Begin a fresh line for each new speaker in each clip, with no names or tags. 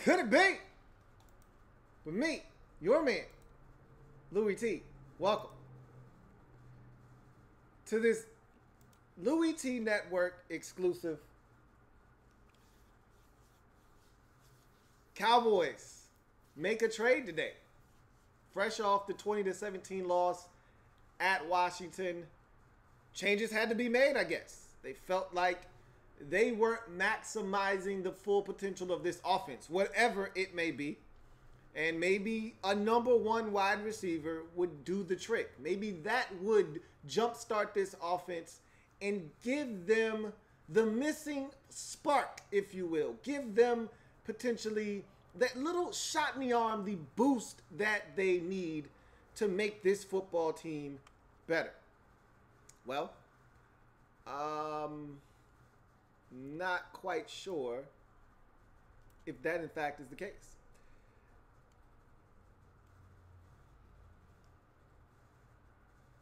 could it be? With me, your man, Louie T. Welcome to this Louie T Network exclusive. Cowboys make a trade today. Fresh off the 20-17 loss at Washington. Changes had to be made, I guess. They felt like they weren't maximizing the full potential of this offense, whatever it may be. And maybe a #1 wide receiver would do the trick. Maybe that would jumpstart this offense and give them the missing spark, if you will. Give them potentially that little shot in the arm, the boost that they need to make this football team better. Well, not quite sure if that in fact is the case.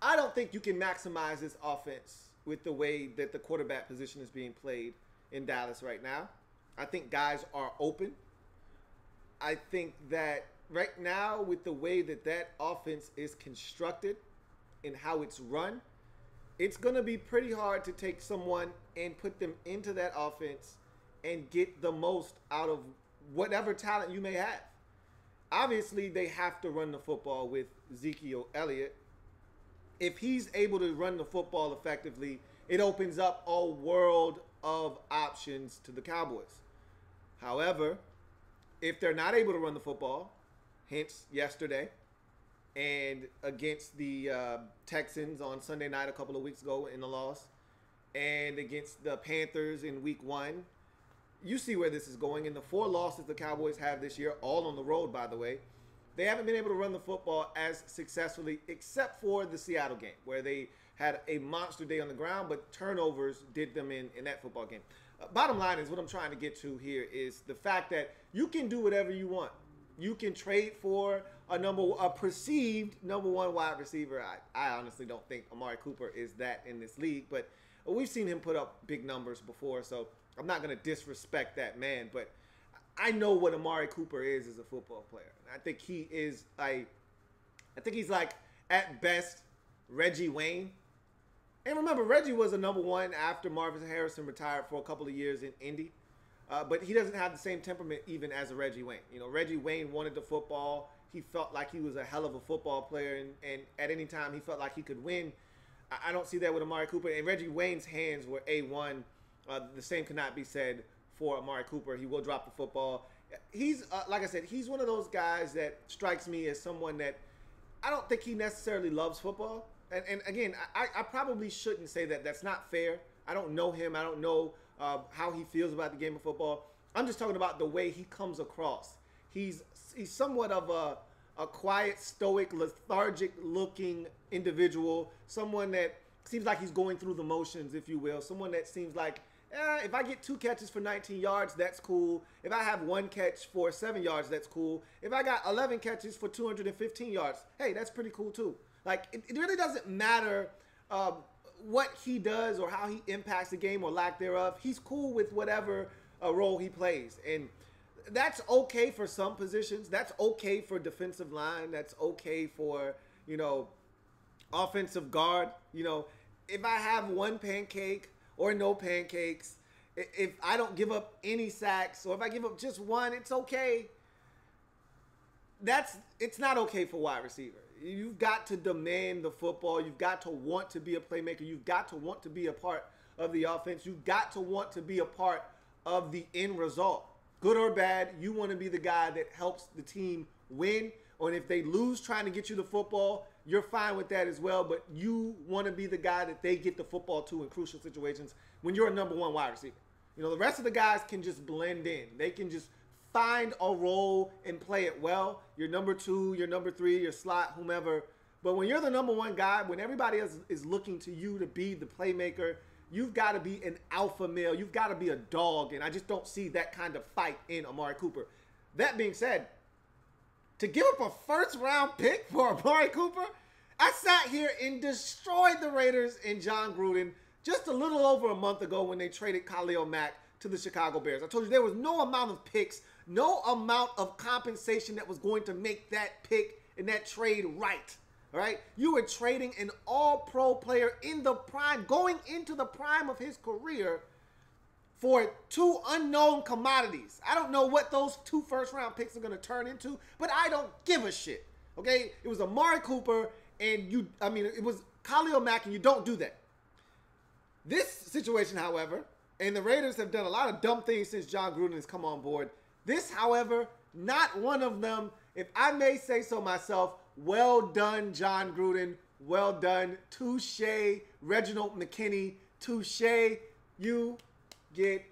I don't think you can maximize this offense with the way that the quarterback position is being played in Dallas right now. I think guys are open. I think that right now, with the way that that offense is constructed and how it's run, it's going to be pretty hard to take someone and put them into that offense and get the most out of whatever talent you may have. Obviously, they have to run the football with Ezekiel Elliott. If he's able to run the football effectively, it opens up a world of options to the Cowboys. However, if they're not able to run the football, hence yesterday, and against the Texans on Sunday night a couple of weeks ago in the loss, and against the Panthers in week 1, you see where this is going. In the 4 losses the Cowboys have this year, all on the road, by the way, they haven't been able to run the football as successfully, except for the Seattle game, where they had a monster day on the ground, but turnovers did them in that football game. Bottom line is, what I'm trying to get to here is the fact that you can do whatever you want. You can trade for a perceived #1 wide receiver. I honestly don't think Amari Cooper is that in this league, but we've seen him put up big numbers before, so I'm not going to disrespect that man, but I know what Amari Cooper is as a football player. I think he is he's like, at best, Reggie Wayne. And remember, Reggie was a #1 after Marvin Harrison retired for a couple of years in Indy. But he doesn't have the same temperament even as a Reggie Wayne. You know, Reggie Wayne wanted the football. He felt like he was a hell of a football player, and at any time he felt like he could win. I don't see that with Amari Cooper. And Reggie Wayne's hands were A1. The same cannot be said for Amari Cooper. He will drop the football. He's, like I said, he's one of those guys that strikes me as someone that I don't think he necessarily loves football. And again, I probably shouldn't say that. That's not fair. I don't know him. I don't know how he feels about the game of football. I'm just talking about the way he comes across. He's somewhat of a quiet, stoic, lethargic-looking individual. Someone that seems like he's going through the motions, if you will. Someone that seems like, if I get 2 catches for 19 yards, that's cool. If I have 1 catch for 7 yards, that's cool. If I got 11 catches for 215 yards, hey, that's pretty cool too. Like, it really doesn't matter what he does or how he impacts the game or lack thereof. He's cool with whatever role he plays. And that's okay for some positions. That's okay for defensive line. That's okay for, you know, offensive guard. You know, if I have 1 pancake or no pancakes, if I don't give up any sacks, or if I give up just 1, it's okay. It's not okay for wide receiver. You've got to demand the football. You've got to want to be a playmaker. You've got to want to be a part of the offense. You've got to want to be a part of the end result. Good or bad, you want to be the guy that helps the team win. Or if they lose trying to get you the football, you're fine with that as well. But you want to be the guy that they get the football to in crucial situations when you're a #1 wide receiver. You know, the rest of the guys can just blend in. They can just find a role and play it well. Your #2, your #3, your slot, whomever. But when you're the #1 guy, when everybody else is looking to you to be the playmaker, you've got to be an alpha male. You've got to be a dog. And I just don't see that kind of fight in Amari Cooper. That being said, to give up a first-round pick for Amari Cooper, I sat here and destroyed the Raiders and Jon Gruden just a little over a month ago when they traded Khalil Mack to the Chicago Bears. I told you there was no amount of picks, no amount of compensation that was going to make that pick and that trade right. All right? You were trading an all-pro player in the prime, going into the prime of his career for two unknown commodities. I don't know what those 2 first-round picks are going to turn into, but I don't give a shit. Okay? It was Amari Cooper and it was Khalil Mack, and you don't do that. This situation, however, and the Raiders have done a lot of dumb things since Jon Gruden has come on board. This, however, not one of them, if I may say so myself. Well done, Jon Gruden. Well done. Touche, Reginald McKinney. Touche. You get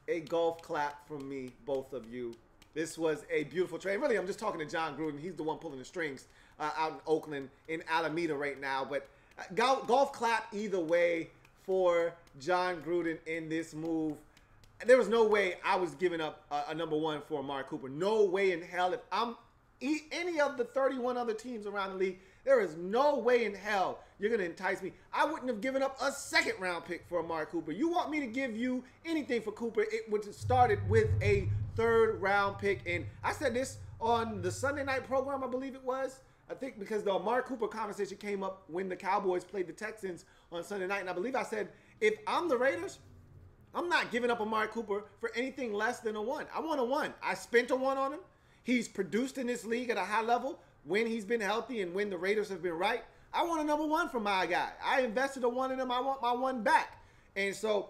a golf clap from me, both of you. This was a beautiful trade. Really, I'm just talking to Jon Gruden. He's the one pulling the strings out in Oakland, in Alameda right now. But golf clap either way for Jon Gruden in this move. There was no way I was giving up a number 1 for Amari Cooper. No way in hell. If I'm any of the 31 other teams around the league, there is no way in hell you're going to entice me. I wouldn't have given up a second-round pick for Amari Cooper. You want me to give you anything for Cooper, it would have started with a third-round pick. And I said this on the Sunday night program, I believe it was. I think because the Amari Cooper conversation came up when the Cowboys played the Texans on Sunday night. And I believe I said, if I'm the Raiders, I'm not giving up Amari Cooper for anything less than a 1. I want a 1. I spent a 1 on him. He's produced in this league at a high level when he's been healthy and when the Raiders have been right. I want a number 1 from my guy. I invested a 1 in him. I want my 1 back. And so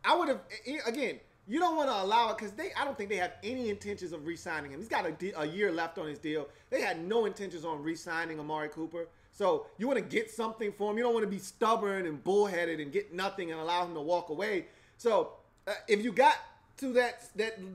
I would have, again, you don't want to allow it because I don't think they have any intentions of re-signing him. He's got a year left on his deal. They had no intentions on re-signing Amari Cooper. So you want to get something for him. You don't want to be stubborn and bullheaded and get nothing and allow him to walk away. So if you got to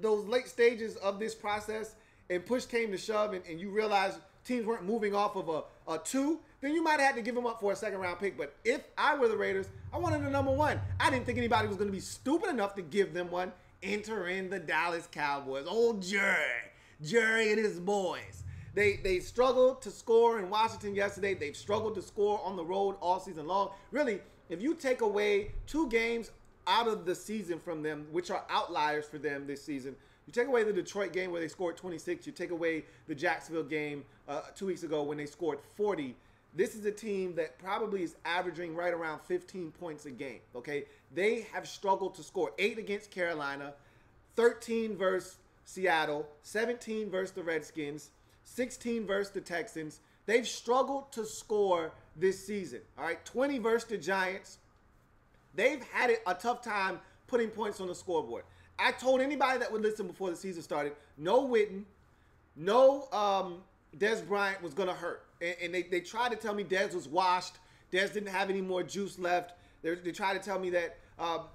those late stages of this process and push came to shove and you realize teams weren't moving off of a 2, then you might have had to give him up for a second-round pick. But if I were the Raiders, I wanted a number 1. I didn't think anybody was going to be stupid enough to give them one. Enter in the Dallas Cowboys. Old Jerry and his boys. They struggled to score in Washington yesterday. They've struggled to score on the road all season long. Really, if you take away 2 games out of the season from them, which are outliers for them this season, you take away the Detroit game where they scored 26. You take away the Jacksonville game 2 weeks ago when they scored 40. This is a team that probably is averaging right around 15 points a game, okay? They have struggled to score. 8 against Carolina, 13 versus Seattle, 17 versus the Redskins, 16 versus the Texans. They've struggled to score this season, all right? 20 versus the Giants. They've had a tough time putting points on the scoreboard. I told anybody that would listen before the season started, no Witten, no Dez Bryant was going to hurt. And they tried to tell me Dez was washed. Dez didn't have any more juice left. They tried to tell me that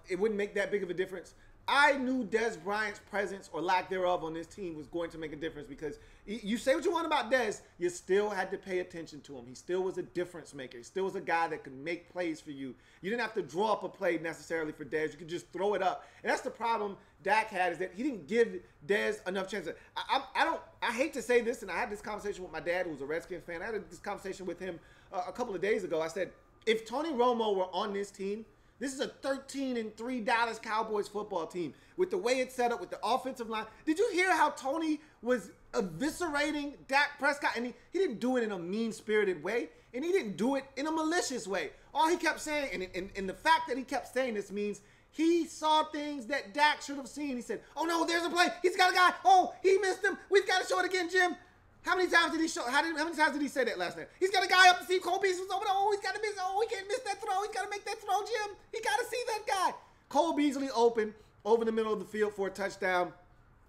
it wouldn't make that big of a difference. I knew Dez Bryant's presence or lack thereof on this team was going to make a difference because you say what you want about Dez, you still had to pay attention to him. He still was a difference maker. He still was a guy that could make plays for you. You didn't have to draw up a play necessarily for Dez. You could just throw it up. And that's the problem Dak had, is that he didn't give Dez enough chances. I hate to say this, and I had this conversation with my dad, who was a Redskins fan. I had this conversation with him a couple of days ago. I said, if Tony Romo were on this team, this is a 13-3 Dallas Cowboys football team with the way it's set up, with the offensive line. Did you hear how Tony was eviscerating Dak Prescott? And he didn't do it in a mean-spirited way, and he didn't do it in a malicious way. All he kept saying, and the fact that he kept saying this means he saw things that Dak should have seen. He said, oh, no, there's a play. He's got a guy. Oh, he missed him. We've got to show it again, Jim. How many times did he show? How many times did he say that last night? He's got a guy up to see Cole Beasley was over there. Oh, he's got to miss. Oh, he can't miss that throw. He's got to make that throw, Jim. He got to see that guy. Cole Beasley open over the middle of the field for a touchdown.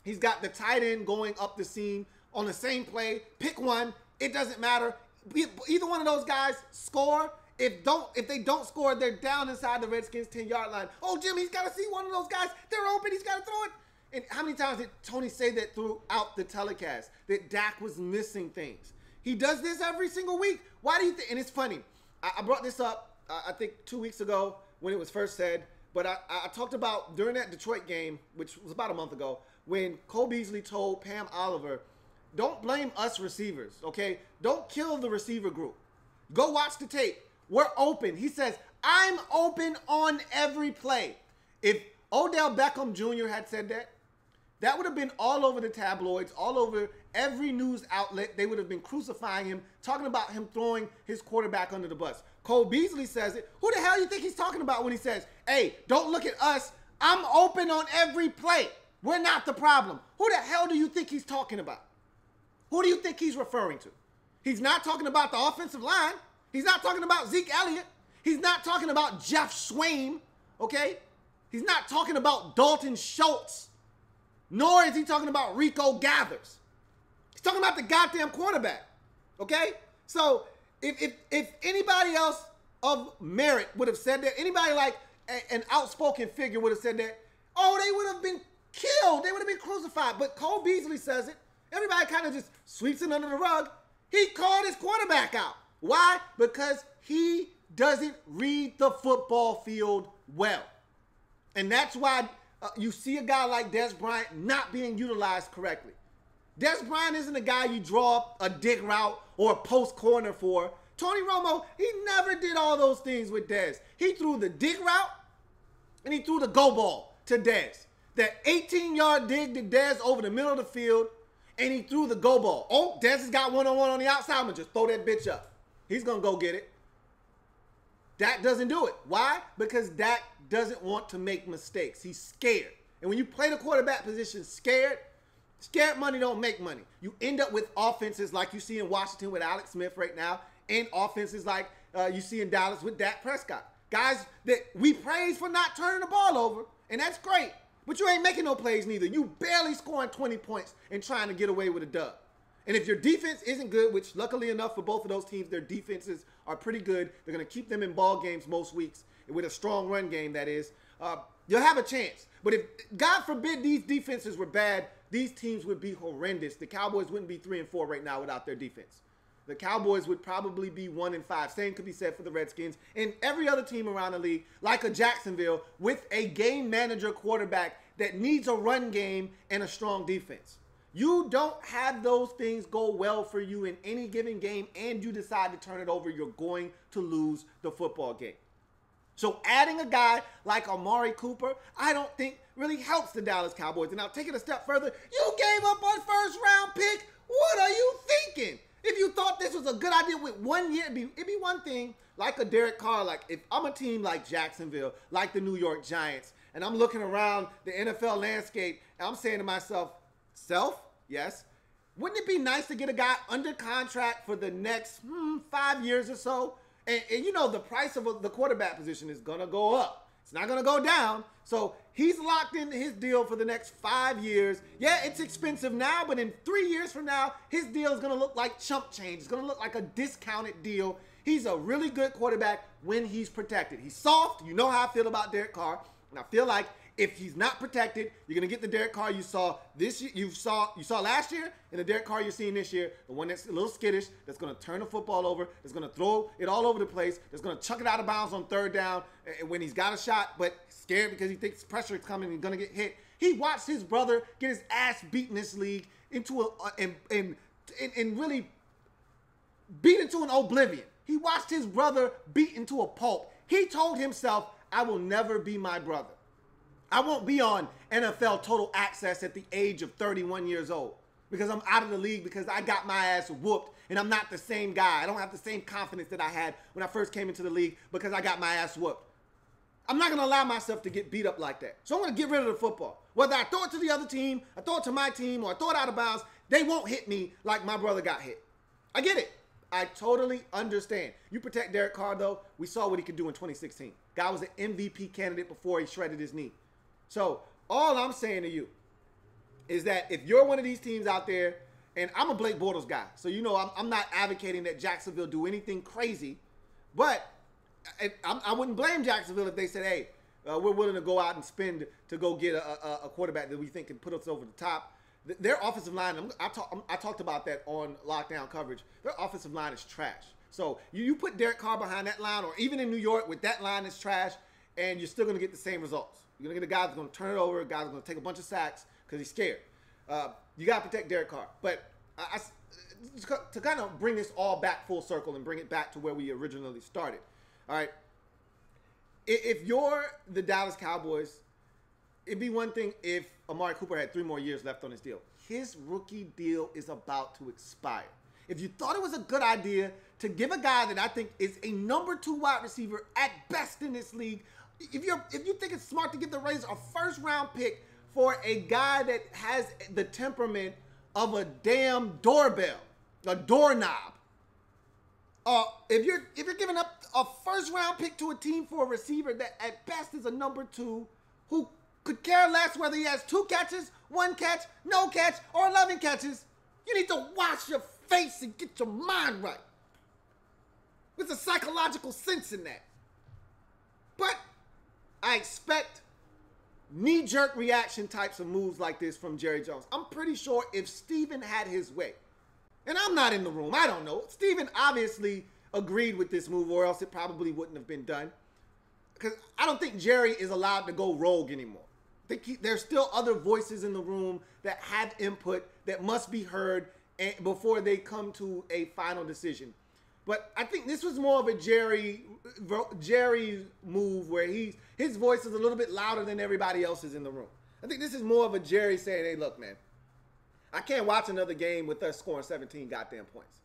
He's got the tight end going up the seam on the same play. Pick one. It doesn't matter. Either one of those guys score. If they don't score, they're down inside the Redskins 10-yard line. Oh, Jim, he's got to see one of those guys. They're open. He's got to throw it. And how many times did Tony say that throughout the telecast, that Dak was missing things? He does this every single week. Why do you think? And it's funny. I brought this up, I think 2 weeks ago when it was first said. But I talked about during that Detroit game, which was about a month ago, when Cole Beasley told Pam Oliver, don't blame us receivers, okay? Don't kill the receiver group. Go watch the tape. We're open. He says, I'm open on every play. If Odell Beckham Jr. had said that, That would have been all over the tabloids, all over every news outlet. They would have been crucifying him, talking about him throwing his quarterback under the bus. Cole Beasley says it. Who the hell do you think he's talking about when he says, hey, don't look at us. I'm open on every play. We're not the problem. Who the hell do you think he's talking about? Who do you think he's referring to? He's not talking about the offensive line. He's not talking about Zeke Elliott. He's not talking about Jeff Swaim, okay? He's not talking about Dalton Schultz. Nor is he talking about Rico Gathers. He's talking about the goddamn quarterback, okay? So if anybody else of merit would have said that, anybody like an outspoken figure would have said that, oh, they would have been killed. They would have been crucified. But Cole Beasley says it. Everybody kind of just sweeps it under the rug. He called his quarterback out. Why? Because he doesn't read the football field well. And that's why you see a guy like Des Bryant not being utilized correctly. Des Bryant isn't a guy you draw up a dig route or a post corner for. Tony Romo, he never did all those things with Des. He threw the dig route and he threw the go ball to Des. That 18-yard dig to Des over the middle of the field, and he threw the go ball. Oh, Des has got one-on-one on the outside. I'm going to just throw that bitch up. He's going to go get it. Dak doesn't do it. Why? Because Dak doesn't want to make mistakes. He's scared. And when you play the quarterback position scared money don't make money. You end up with offenses like you see in Washington with Alex Smith right now, and offenses like you see in Dallas with Dak Prescott. Guys that we praise for not turning the ball over, and that's great. But you ain't making no plays neither. You barely scoring 20 points and trying to get away with a dub. And if your defense isn't good, which luckily enough for both of those teams, their defenses are pretty good. They're going to keep them in ball games most weeks with a strong run game, that is. You'll have a chance. But if, God forbid, these defenses were bad, these teams would be horrendous. The Cowboys wouldn't be 3-4 right now without their defense. The Cowboys would probably be 1-5. Same could be said for the Redskins and every other team around the league, like a Jacksonville, with a game manager quarterback that needs a run game and a strong defense. You don't have those things go well for you in any given game, and you decide to turn it over, you're going to lose the football game. So adding a guy like Amari Cooper, I don't think really helps the Dallas Cowboys. And I'll take it a step further. You gave up on first-round pick. What are you thinking? If you thought this was a good idea with 1 year, it'd be one thing, like a Derek Carr. Like if I'm a team like Jacksonville, like the New York Giants, and I'm looking around the NFL landscape, and I'm saying to myself, yes, wouldn't it be nice to get a guy under contract for the next 5 years or so? And you know the price of the quarterback position is going to go up. It's not going to go down. So he's locked in his deal for the next 5 years. Yeah, it's expensive now, but in 3 years from now, his deal is going to look like chump change. It's going to look like a discounted deal. He's a really good quarterback when he's protected. He's soft. You know how I feel about Derek Carr. And I feel like if he's not protected, you're going to get the Derek Carr you saw this year, you saw last year, and the Derek Carr you're seeing this year, the one that's a little skittish, that's going to turn the football over, that's going to throw it all over the place, that's going to chuck it out of bounds on third down when he's got a shot, but scared because he thinks pressure is coming and he's going to get hit. He watched his brother get his ass beat in this league into and really beat into an oblivion. He watched his brother beat into a pulp. He told himself, I will never be my brother. I won't be on NFL Total Access at the age of 31 years old because I'm out of the league because I got my ass whooped and I'm not the same guy. I don't have the same confidence that I had when I first came into the league because I got my ass whooped. I'm not going to allow myself to get beat up like that. So I'm going to get rid of the football. Whether I throw it to the other team, I throw it to my team, or I throw it out of bounds, they won't hit me like my brother got hit. I get it. I totally understand. You protect Derek Carr, though. We saw what he could do in 2016. Guy was an MVP candidate before he shredded his knee. So all I'm saying to you is that if you're one of these teams out there, and I'm a Blake Bortles guy, so you know I'm not advocating that Jacksonville do anything crazy, but I wouldn't blame Jacksonville if they said, hey, we're willing to go out and spend to go get a quarterback that we think can put us over the top. Their offensive line, I talked about that on Lockdown coverage. Their offensive line is trash. So you put Derek Carr behind that line, or even in New York with that line is trash, and you're still going to get the same results. You're going to get a guy that's going to turn it over, a guy that's going to take a bunch of sacks because he's scared. You got to protect Derek Carr. But to kind of bring this all back full circle and bring it back to where we originally started, all right, if you're the Dallas Cowboys, it'd be one thing if Amari Cooper had 3 more years left on his deal. His rookie deal is about to expire. If you thought it was a good idea to give a guy that I think is a number 2 wide receiver at best in this league, if you think it's smart to give the Raiders a first-round pick for a guy that has the temperament of a damn doorbell, a doorknob, if you're giving up a first-round pick to a team for a receiver that at best is a number 2 who could care less whether he has 2 catches, 1 catch, no catch, or 11 catches, you need to wash your face and get your mind right. There's a psychological sense in that. But I expect knee-jerk reaction types of moves like this from Jerry Jones. I'm pretty sure if Steven had his way, and I'm not in the room, I don't know. Steven obviously agreed with this move or else it probably wouldn't have been done. Because I don't think Jerry is allowed to go rogue anymore. There's still other voices in the room that have input that must be heard before they come to a final decision. But I think this was more of a Jerry move where his voice is a little bit louder than everybody else's in the room. I think this is more of a Jerry saying, hey, look, man, I can't watch another game with us scoring 17 goddamn points.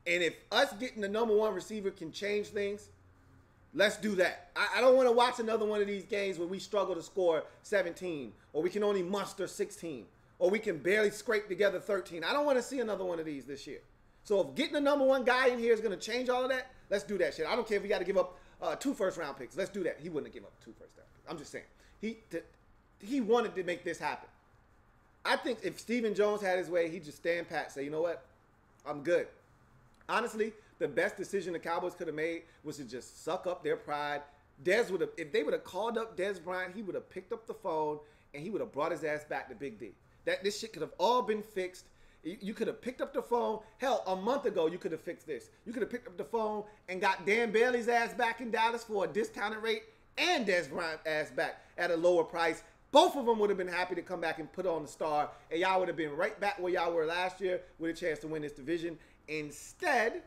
And if us getting the number 1 receiver can change things, let's do that. I don't want to watch another one of these games where we struggle to score 17 or we can only muster 16 or we can barely scrape together 13. I don't want to see another one of these this year. So if getting the number 1 guy in here is going to change all of that, let's do that shit. I don't care if we got to give up 2 first-round picks. Let's do that. He wouldn't have given up 2 first-round picks. I'm just saying. He wanted to make this happen. I think if Stephen Jones had his way, he'd just stand pat and say, you know what? I'm good. Honestly, the best decision the Cowboys could have made was to just suck up their pride. If they would have called up Dez Bryant, he would have picked up the phone and he would have brought his ass back to Big D. This shit could have all been fixed. You could have picked up the phone. Hell, a month ago, you could have fixed this. You could have picked up the phone and got Dan Bailey's ass back in Dallas for a discounted rate and Dez Bryant's ass back at a lower price. Both of them would have been happy to come back and put on the star, and y'all would have been right back where y'all were last year with a chance to win this division. Instead,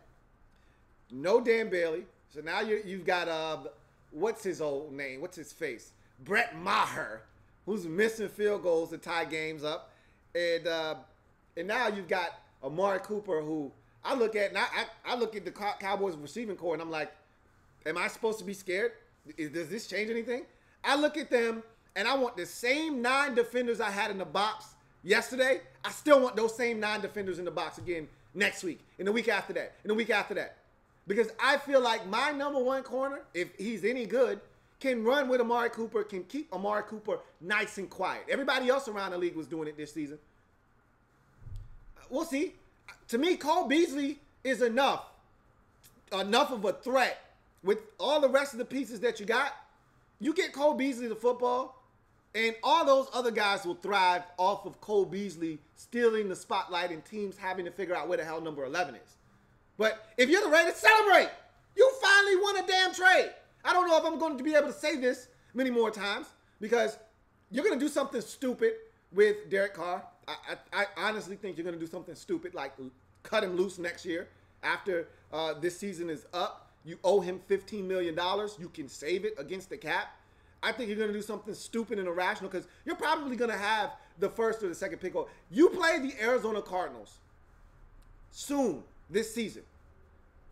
no Dan Bailey. So now you've got, what's his old name? What's his face? Brett Maher, who's missing field goals to tie games up. And now you've got Amari Cooper, who I look at, and I look at the Cowboys receiving core, and I'm like, am I supposed to be scared? Does this change anything? I look at them, and I want the same 9 defenders I had in the box yesterday. I still want those same 9 defenders in the box again next week, and the week after that, and the week after that. Because I feel like my number 1 corner, if he's any good, can run with Amari Cooper, can keep Amari Cooper nice and quiet. Everybody else around the league was doing it this season. We'll see. To me, Cole Beasley is enough of a threat with all the rest of the pieces that you got. You get Cole Beasley the football, and all those other guys will thrive off of Cole Beasley stealing the spotlight and teams having to figure out where the hell number 11 is. But if you're the Raiders, celebrate. You finally won a damn trade. I don't know if I'm going to be able to say this many more times because you're going to do something stupid with Derek Carr. I honestly think you're going to do something stupid like cut him loose next year after this season is up. You owe him $15 million. You can save it against the cap. I think you're going to do something stupid and irrational because you're probably going to have the first or the second pick. You play the Arizona Cardinals soon this season.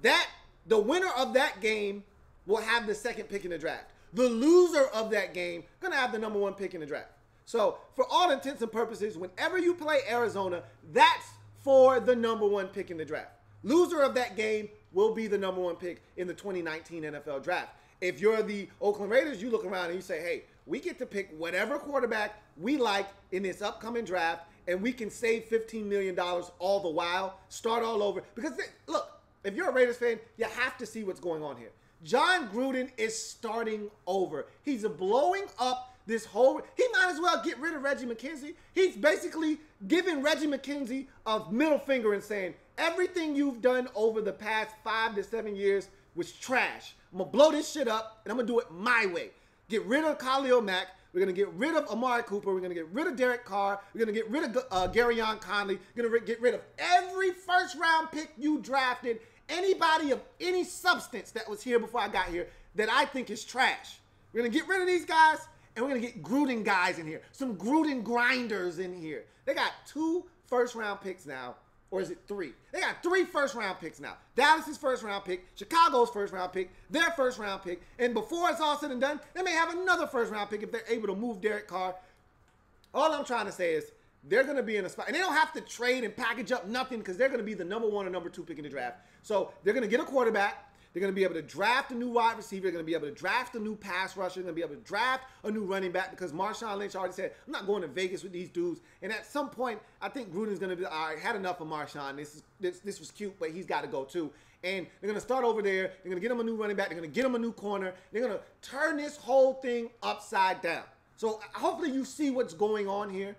The winner of that game will have the second pick in the draft. The loser of that game going to have the number 1 pick in the draft. So for all intents and purposes, whenever you play Arizona, that's for the number 1 pick in the draft. Loser of that game will be the number 1 pick in the 2019 NFL draft. If you're the Oakland Raiders, you look around and you say, hey, we get to pick whatever quarterback we like in this upcoming draft, and we can save $15 million all the while, start all over. Because, look, if you're a Raiders fan, you have to see what's going on here. Jon Gruden is starting over. He's blowing up this whole... He might as well get rid of Reggie McKenzie. He's basically giving Reggie McKenzie a middle finger and saying, everything you've done over the past 5 to 7 years was trash. I'm going to blow this shit up, and I'm going to do it my way. Get rid of Khalil Mack. We're going to get rid of Amari Cooper. We're going to get rid of Derek Carr. We're going to get rid of Garyon Conley. We're going to get rid of every first-round pick you drafted, anybody of any substance that was here before I got here that I think is trash. We're going to get rid of these guys, and we're going to get Gruden guys in here. Some Gruden grinders in here. They got 2 first-round picks now. Or is it 3? They got 3 first-round picks now. Dallas's first-round pick, Chicago's first-round pick, their first-round pick. And before it's all said and done, they may have another first-round pick if they're able to move Derek Carr. All I'm trying to say is they're going to be in a spot. And they don't have to trade and package up nothing because they're going to be the number 1 or number 2 pick in the draft. So they're going to get a quarterback. They're going to be able to draft a new wide receiver. They're going to be able to draft a new pass rusher. They're going to be able to draft a new running back because Marshawn Lynch already said, I'm not going to Vegas with these dudes. And at some point, I think Gruden's going to be, all right, had enough of Marshawn. This was cute, but he's got to go too. And they're going to start over there. They're going to get him a new running back. They're going to get him a new corner. They're going to turn this whole thing upside down. So hopefully you see what's going on here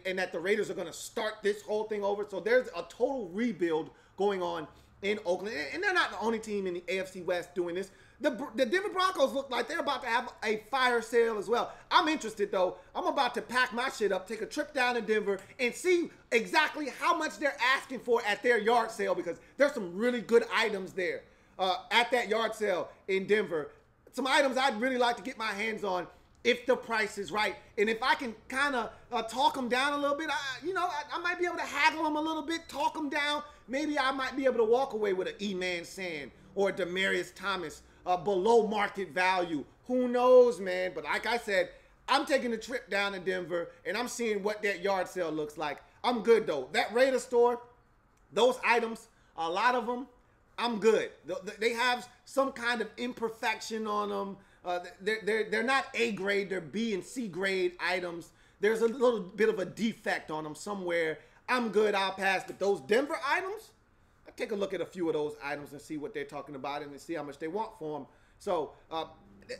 and that the Raiders are going to start this whole thing over. So there's a total rebuild going on in Oakland, and they're not the only team in the AFC West doing this. The Denver Broncos look like they're about to have a fire sale as well. I'm interested, though. I'm about to pack my shit up, take a trip down to Denver, and see exactly how much they're asking for at their yard sale because there's some really good items there at that yard sale in Denver. Some items I'd really like to get my hands on if the price is right. And if I can kind of talk them down a little bit, I might be able to haggle them a little bit, talk them down. Maybe I might be able to walk away with an E-Man Sand or a Demaryius Thomas below market value. Who knows, man? But like I said, I'm taking a trip down to Denver, and I'm seeing what that yard sale looks like. I'm good, though. That Raider store, those items, a lot of them, I'm good. They have some kind of imperfection on them. They're not A grade, they're B and C grade items. There's a little bit of a defect on them somewhere. I'm good, I'll pass. But those Denver items, I'll take a look at a few of those items and see what they're talking about and see how much they want for them. So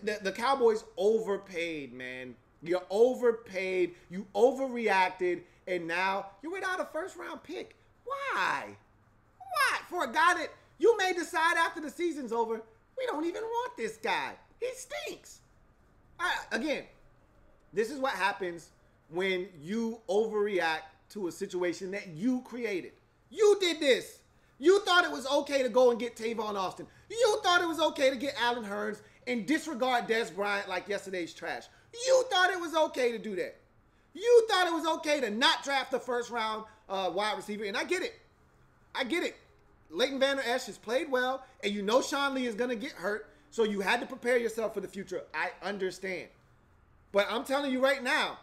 the Cowboys overpaid, man. You're overpaid. You overreacted, and now you're without a first-round pick. Why? Why? For a guy that you may decide after the season's over, we don't even want this guy. He stinks. Again, this is what happens when you overreact to a situation that you created. You did this. You thought it was okay to go and get Tavon Austin. You thought it was okay to get Allen Hurns and disregard Des Bryant like yesterday's trash. You thought it was okay to do that. You thought it was okay to not draft the first round wide receiver, and I get it. I get it. Leighton Vander Esch has played well, and you know Sean Lee is going to get hurt, so you had to prepare yourself for the future. I understand. But I'm telling you right now,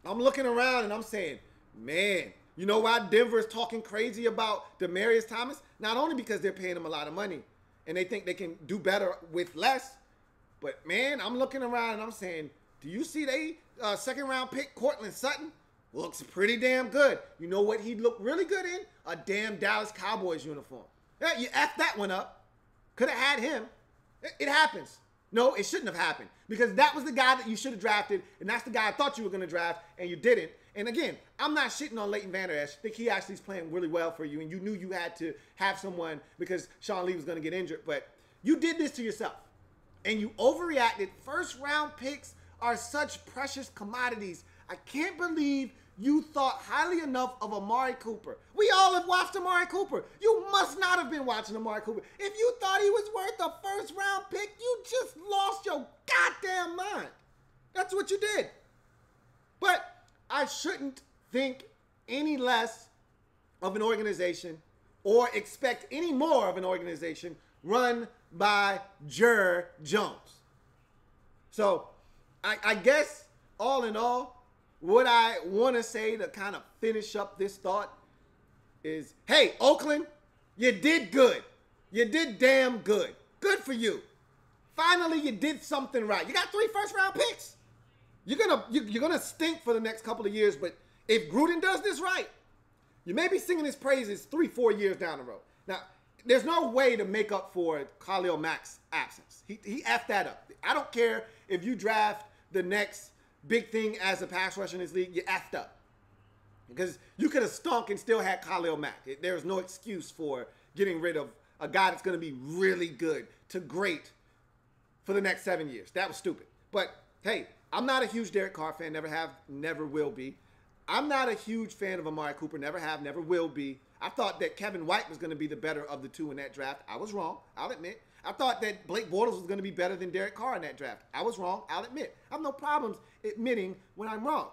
I'm looking around and I'm saying, man, you know why Denver is talking crazy about Demaryius Thomas? Not only because they're paying him a lot of money and they think they can do better with less, but, man, I'm looking around and I'm saying, do you see they second-round pick Cortland Sutton? Looks pretty damn good. You know what he'd look really good in? A damn Dallas Cowboys uniform. Yeah, you F that one up. Could have had him. It happens. No, it shouldn't have happened because that was the guy that you should have drafted, and that's the guy I thought you were going to draft, and you didn't. And again, I'm not shitting on Leighton Vander Esch. I think he actually is playing really well for you, and you knew you had to have someone because Sean Lee was going to get injured. But you did this to yourself, and you overreacted. First-round picks are such precious commodities. I can't believe you thought highly enough of Amari Cooper. We all have watched Amari Cooper. You must not have been watching Amari Cooper. If you thought he was worth a first-round pick, you just lost your goddamn mind. That's what you did. But I shouldn't think any less of an organization or expect any more of an organization run by Jer Jones. So I guess all in all, what I want to say to kind of finish up this thought is, hey, Oakland, you did good. You did damn good. Good for you. Finally, you did something right. You got 3 first-round picks. You're gonna stink for the next couple of years, but if Gruden does this right, you may be singing his praises 3-4 years down the road. Now, there's no way to make up for Khalil Mack's absence. He effed that up. I don't care if you draft the next big thing as a pass rusher in this league, you effed up. Because you could have stunk and still had Khalil Mack. There's no excuse for getting rid of a guy that's going to be really good to great for the next 7 years. That was stupid. But, hey, I'm not a huge Derek Carr fan. Never have, never will be. I'm not a huge fan of Amari Cooper. Never have, never will be. I thought that Kevin White was going to be the better of the two in that draft. I was wrong. I'll admit. I thought that Blake Bortles was going to be better than Derek Carr in that draft. I was wrong. I'll admit. I have no problems admitting when I'm wrong.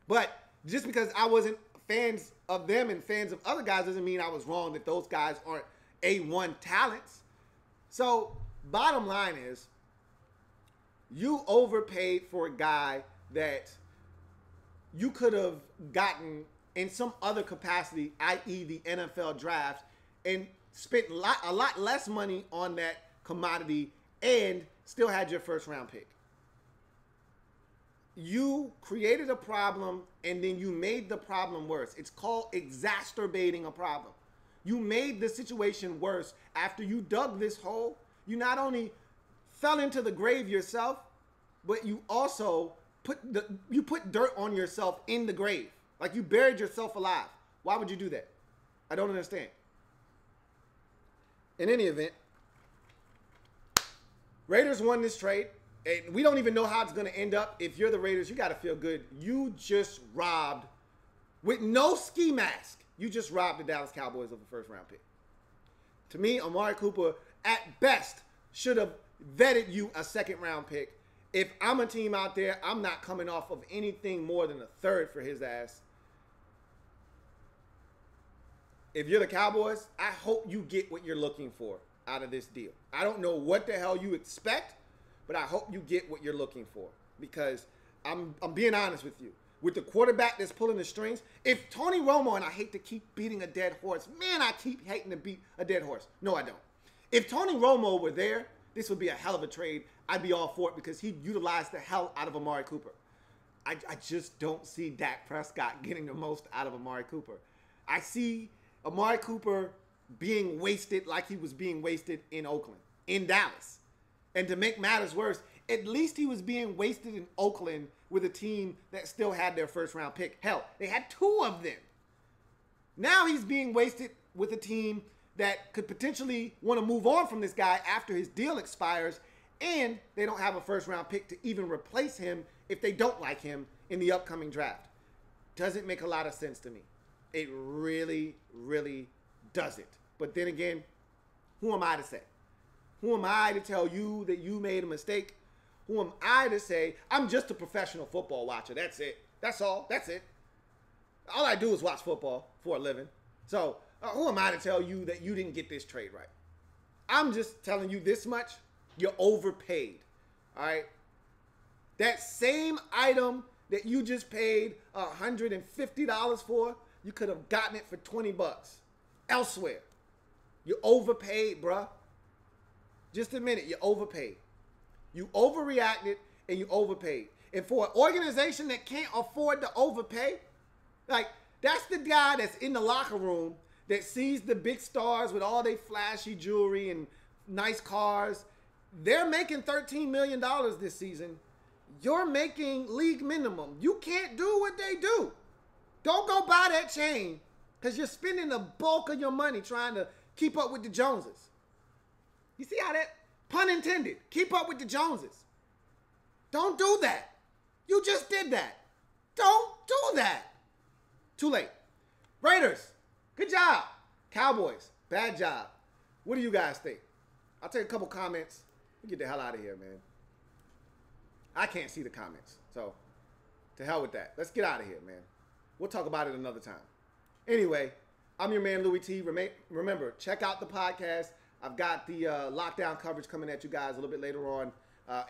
But just because I wasn't fans of them and fans of other guys doesn't mean I was wrong that those guys aren't A1 talents. So, bottom line is, you overpaid for a guy that you could have gotten in some other capacity, i.e. the NFL draft, and spent a lot less money on that commodity and still had your first round pick. You created a problem and then you made the problem worse. It's called exacerbating a problem. You made the situation worse after you dug this hole. You not only fell into the grave yourself, but you also put dirt on yourself in the grave. Like you buried yourself alive. Why would you do that? I don't understand. In any event, Raiders won this trade. And we don't even know how it's going to end up. If you're the Raiders, you got to feel good. You just robbed, with no ski mask, you just robbed the Dallas Cowboys of a first-round pick. To me, Amari Cooper, at best, should have vetted you a second-round pick. If I'm a team out there, I'm not coming off of anything more than a third for his ass. If you're the Cowboys, I hope you get what you're looking for out of this deal. I don't know what the hell you expect, but I hope you get what you're looking for, because I'm being honest with you. With the quarterback that's pulling the strings, if Tony Romo, and I hate to keep beating a dead horse. Man, I keep hating to beat a dead horse. No, I don't. If Tony Romo were there, this would be a hell of a trade. I'd be all for it because he'd utilize the hell out of Amari Cooper. I just don't see Dak Prescott getting the most out of Amari Cooper. I see Amari Cooper being wasted like he was being wasted in Oakland, in Dallas. And to make matters worse, at least he was being wasted in Oakland with a team that still had their first-round pick. Hell, they had two of them. Now he's being wasted with a team that could potentially want to move on from this guy after his deal expires, and they don't have a first-round pick to even replace him if they don't like him in the upcoming draft. Doesn't make a lot of sense to me. It really, really doesn't. But then again, who am I to say? Who am I to tell you that you made a mistake? Who am I to say, I'm just a professional football watcher. That's it. That's all. That's it. All I do is watch football for a living. So who am I to tell you that you didn't get this trade right? I'm just telling you this much. You're overpaid. All right? That same item that you just paid $150 for, you could have gotten it for $20 elsewhere. You overpaid, bruh. Just a minute, you overpaid. You overreacted and you overpaid. And for an organization that can't afford to overpay, like, that's the guy that's in the locker room that sees the big stars with all their flashy jewelry and nice cars. They're making $13 million this season. You're making league minimum. You can't do what they do. Don't go buy that chain because you're spending the bulk of your money trying to keep up with the Joneses. You see how that, pun intended, keep up with the Joneses. Don't do that. You just did that. Don't do that. Too late. Raiders, good job. Cowboys, bad job. What do you guys think? I'll take a couple comments. We get the hell out of here, man. I can't see the comments. So, to hell with that. Let's get out of here, man. We'll talk about it another time. Anyway, I'm your man, Louie T. Remember, check out the podcast. I've got the lockdown coverage coming at you guys a little bit later on.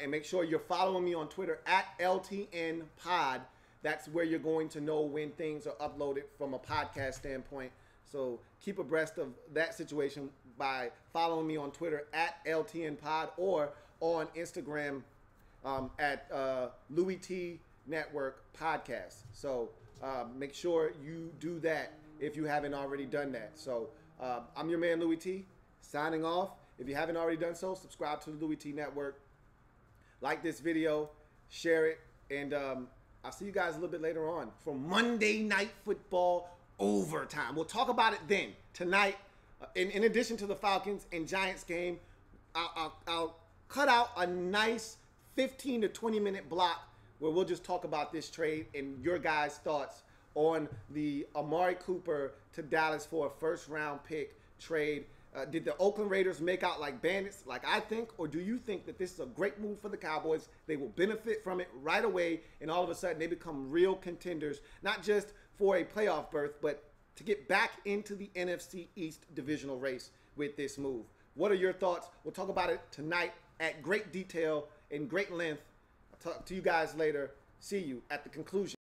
And make sure you're following me on Twitter at LTNPod. That's where you're going to know when things are uploaded from a podcast standpoint. So keep abreast of that situation by following me on Twitter at LTNPod or on Instagram at Louie T Network Podcast. So make sure you do that if you haven't already done that. So I'm your man, Louie T, signing off. If you haven't already done so, subscribe to the Louie T Network. Like this video, share it, and I'll see you guys a little bit later on for Monday Night Football overtime. We'll talk about it then. Tonight, in addition to the Falcons and Giants game, I'll cut out a nice 15 to 20 minute block where we'll just talk about this trade and your guys' thoughts on the Amari Cooper to Dallas for a first-round pick trade. Did the Oakland Raiders make out like bandits, like I think, or do you think that this is a great move for the Cowboys? They will benefit from it right away, and all of a sudden they become real contenders, not just for a playoff berth, but to get back into the NFC East divisional race with this move. What are your thoughts? We'll talk about it tonight at great detail and great length. I'll talk to you guys later. See you at the conclusion.